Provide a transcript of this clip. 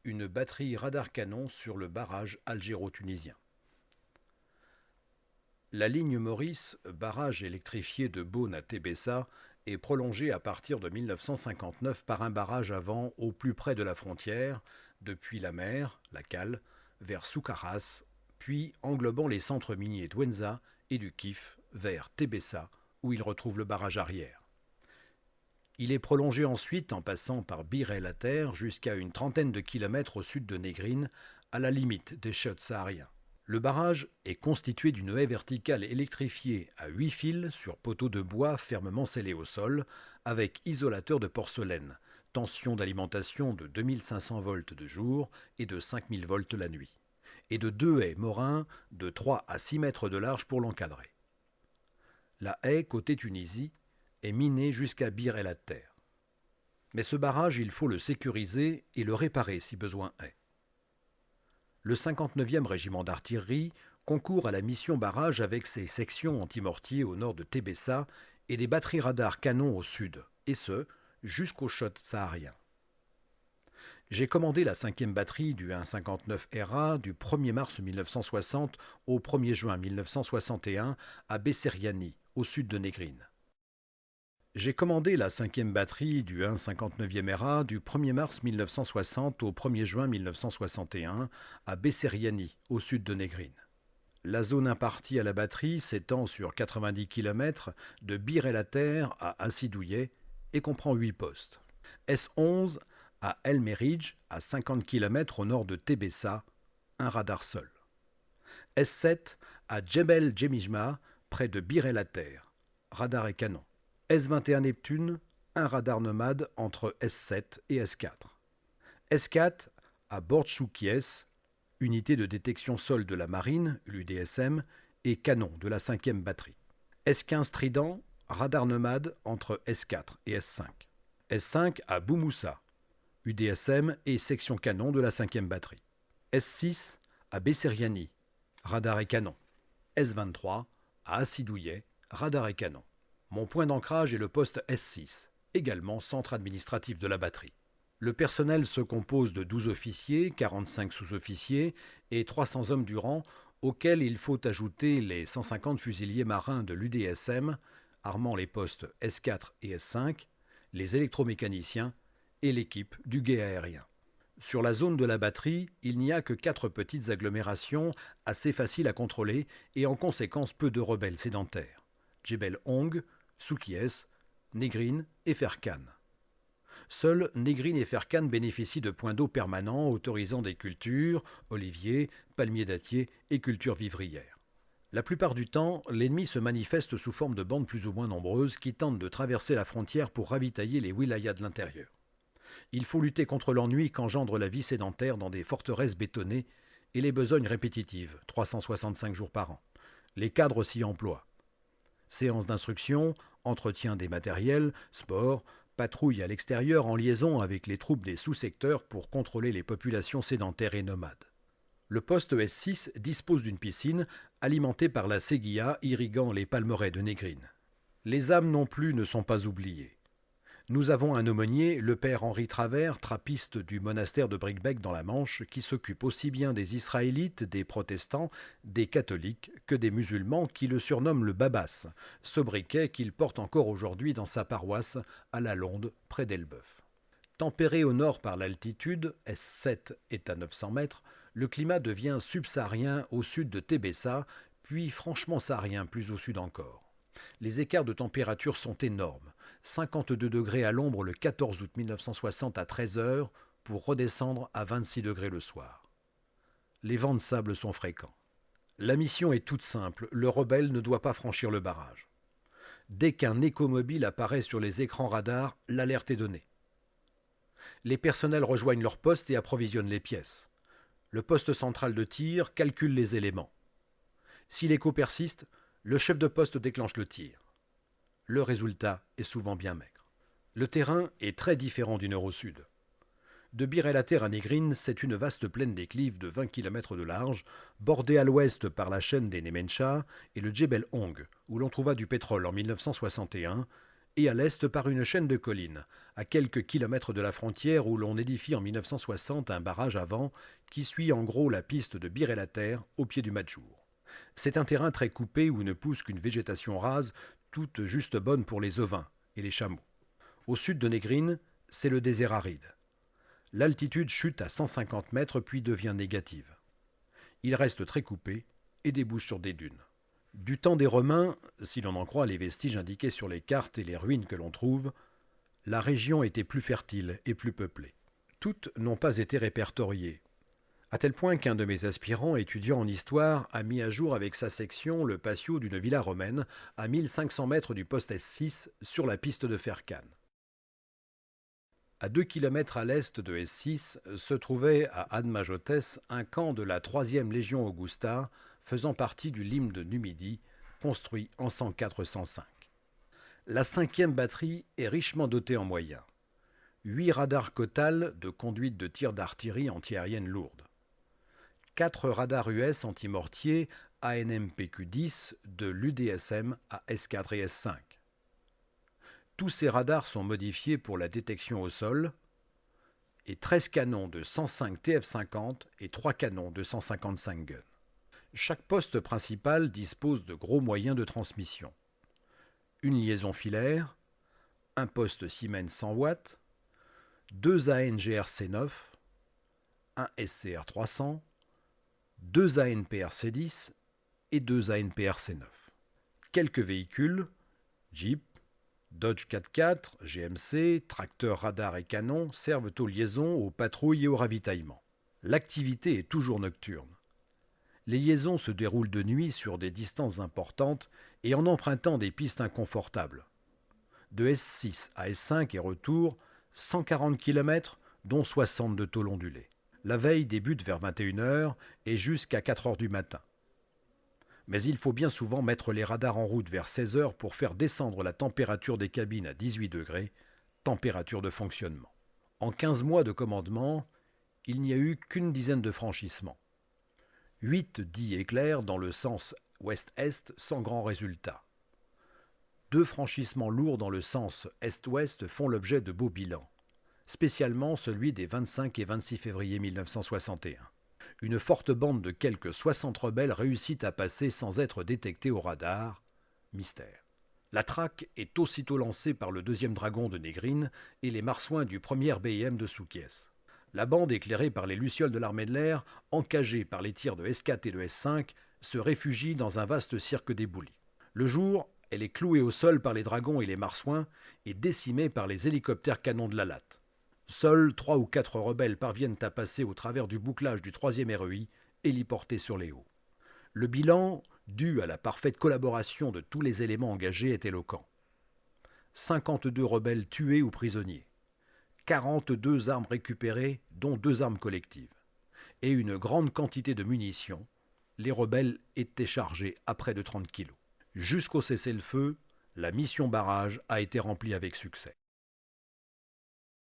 une batterie radar-canon sur le barrage algéro-tunisien. La ligne Maurice, barrage électrifié de Beaune à Tébessa, est prolongée à partir de 1959 par un barrage à vent au plus près de la frontière, depuis la mer, la cale, vers Soukaras, puis englobant les centres miniers d'Ouenza et du Kif vers Tébessa, où il retrouve le barrage arrière. Il est prolongé ensuite en passant par Bir El Ater jusqu'à une trentaine de kilomètres au sud de Négrine, à la limite des chiottes sahariens. Le barrage est constitué d'une haie verticale électrifiée à 8 fils sur poteaux de bois fermement scellés au sol, avec isolateur de porcelaine, tension d'alimentation de 2500 volts de jour et de 5000 volts la nuit, et de 2 haies morins de 3 à 6 mètres de large pour l'encadrer. La haie côté Tunisie est minée jusqu'à Bir El Ater. Mais ce barrage, il faut le sécuriser et le réparer si besoin est. Le 59e régiment d'artillerie concourt à la mission barrage avec ses sections antimortiers au nord de Tébessa et des batteries radar canons au sud, et ce, jusqu'au shot saharien. J'ai commandé la 5e batterie du 159 RA du 1er mars 1960 au 1er juin 1961 à Besseriani, au sud de Négrine. J'ai commandé la 5e batterie du 159e RA du 1er mars 1960 au 1er juin 1961 à Besseriani, au sud de Négrine. La zone impartie à la batterie s'étend sur 90 km de Bir El Ater à Assidouye et comprend 8 postes. S11 à El Merij, à 50 km au nord de Tébessa, un radar seul. S7 à Djebel Djemijma, près de Bir El Ater, radar et canon. S21 Neptune, un radar nomade entre S7 et S4. S4 à Bordchoukies, unité de détection sol de la marine, l'UDSM, et canon de la 5e batterie. S15 Trident, radar nomade entre S4 et S5. S5 à Boumoussa, UDSM et section canon de la 5e batterie. S6 à Besseriani, radar et canon. S23 à Assidouye, radar et canon. Mon point d'ancrage est le poste S6, également centre administratif de la batterie. Le personnel se compose de 12 officiers, 45 sous-officiers et 300 hommes du rang, auxquels il faut ajouter les 150 fusiliers marins de l'UDSM, armant les postes S4 et S5, les électromécaniciens et l'équipe du guet aérien. Sur la zone de la batterie, il n'y a que 4 petites agglomérations assez faciles à contrôler et en conséquence peu de rebelles sédentaires. Djebel Ong, Soukies, Négrine et Ferkane. Seuls Négrine et Ferkane bénéficient de points d'eau permanents autorisant des cultures, oliviers, palmiers dattiers et cultures vivrières. La plupart du temps, l'ennemi se manifeste sous forme de bandes plus ou moins nombreuses qui tentent de traverser la frontière pour ravitailler les wilayas de l'intérieur. Il faut lutter contre l'ennui qu'engendre la vie sédentaire dans des forteresses bétonnées et les besognes répétitives, 365 jours par an. Les cadres s'y emploient. Séances d'instruction, entretien des matériels, sport, patrouille à l'extérieur en liaison avec les troupes des sous-secteurs pour contrôler les populations sédentaires et nomades. Le poste S6 dispose d'une piscine alimentée par la Seguia irriguant les palmeraies de Négrine. Les âmes non plus ne sont pas oubliées. Nous avons un aumônier, le père Henri Travers, trappiste du monastère de Bricbec dans la Manche, qui s'occupe aussi bien des Israélites, des protestants, des catholiques que des musulmans qui le surnomment le Babas, sobriquet qu'il porte encore aujourd'hui dans sa paroisse à La Londe, près d'Elbeuf. Tempéré au nord par l'altitude, S7 est à 900 mètres, le climat devient subsaharien au sud de Tébessa, puis franchement saharien plus au sud encore. Les écarts de température sont énormes. 52 degrés à l'ombre le 14 août 1960 à 13 heures pour redescendre à 26 degrés le soir. Les vents de sable sont fréquents. La mission est toute simple, le rebelle ne doit pas franchir le barrage. Dès qu'un écomobile apparaît sur les écrans radars, l'alerte est donnée. Les personnels rejoignent leur poste et approvisionnent les pièces. Le poste central de tir calcule les éléments. Si l'écho persiste, le chef de poste déclenche le tir. Le résultat est souvent bien maigre. Le terrain est très différent du nord au sud. De Bir El Ater à Négrine, c'est une vaste plaine déclive de 20 km de large, bordée à l'ouest par la chaîne des Nemencha et le Djebel Ong, où l'on trouva du pétrole en 1961, et à l'est par une chaîne de collines, à quelques kilomètres de la frontière où l'on édifie en 1960 un barrage à vent qui suit en gros la piste de Bir-el-Ater au pied du Madjour. C'est un terrain très coupé où ne pousse qu'une végétation rase, toute juste bonne pour les ovins et les chameaux. Au sud de Négrine, c'est le désert aride. L'altitude chute à 150 mètres puis devient négative. Il reste très coupé et débouche sur des dunes. Du temps des Romains, si l'on en croit les vestiges indiqués sur les cartes et les ruines que l'on trouve, la région était plus fertile et plus peuplée. Toutes n'ont pas été répertoriées, à tel point qu'un de mes aspirants étudiant en histoire a mis à jour avec sa section le patio d'une villa romaine à 1500 mètres du poste S6 sur la piste de Fercane. À 2 kilomètres à l'est de S6 se trouvait à Admajotes un camp de la 3e Légion Augusta faisant partie du Lyme de Numidie, construit en 104-105. La 5e batterie est richement dotée en moyens. 8 radars Kotal de conduite de tir d'artillerie antiaérienne lourde. 4 radars US antimortiers ANMPQ-10 de l'UDSM à S4 et S5. Tous ces radars sont modifiés pour la détection au sol et 13 canons de 105 TF50 et 3 canons de 155 guns. Chaque poste principal dispose de gros moyens de transmission. Une liaison filaire, un poste Siemens 100 watts, 2 ANGRC9, un SCR300, 2 ANPRC10 et 2 ANPRC9. Quelques véhicules, Jeep, Dodge 4x4, GMC, tracteurs, radars et canons servent aux liaisons, aux patrouilles et au ravitaillement. L'activité est toujours nocturne. Les liaisons se déroulent de nuit sur des distances importantes et en empruntant des pistes inconfortables. De S6 à S5 et retour, 140 km, dont 60 de tôle ondulée. La veille débute vers 21h et jusqu'à 4h du matin. Mais il faut bien souvent mettre les radars en route vers 16h pour faire descendre la température des cabines à 18 degrés, température de fonctionnement. En 15 mois de commandement, il n'y a eu qu'une dizaine de franchissements. 8 dits éclairs dans le sens ouest-est sans grand résultat. 2 franchissements lourds dans le sens est-ouest font l'objet de beaux bilans, spécialement celui des 25 et 26 février 1961. Une forte bande de quelques 60 rebelles réussit à passer sans être détectée au radar. Mystère. La traque est aussitôt lancée par le 2e dragon de Négrine et les marsouins du 1er BIM de Souquiès. La bande, éclairée par les lucioles de l'armée de l'air, encagée par les tirs de S4 et de S5, se réfugie dans un vaste cirque d'éboulis. Le jour, elle est clouée au sol par les dragons et les marsouins et décimée par les hélicoptères canons de la latte. Seuls 3 ou 4 rebelles parviennent à passer au travers du bouclage du 3e REI, héliporté sur les hauts. Le bilan, dû à la parfaite collaboration de tous les éléments engagés, est éloquent. 52 rebelles tués ou prisonniers, 42 armes récupérées, dont 2 armes collectives, et une grande quantité de munitions. Les rebelles étaient chargés à près de 30 kilos. Jusqu'au cessez-le-feu, la mission barrage a été remplie avec succès.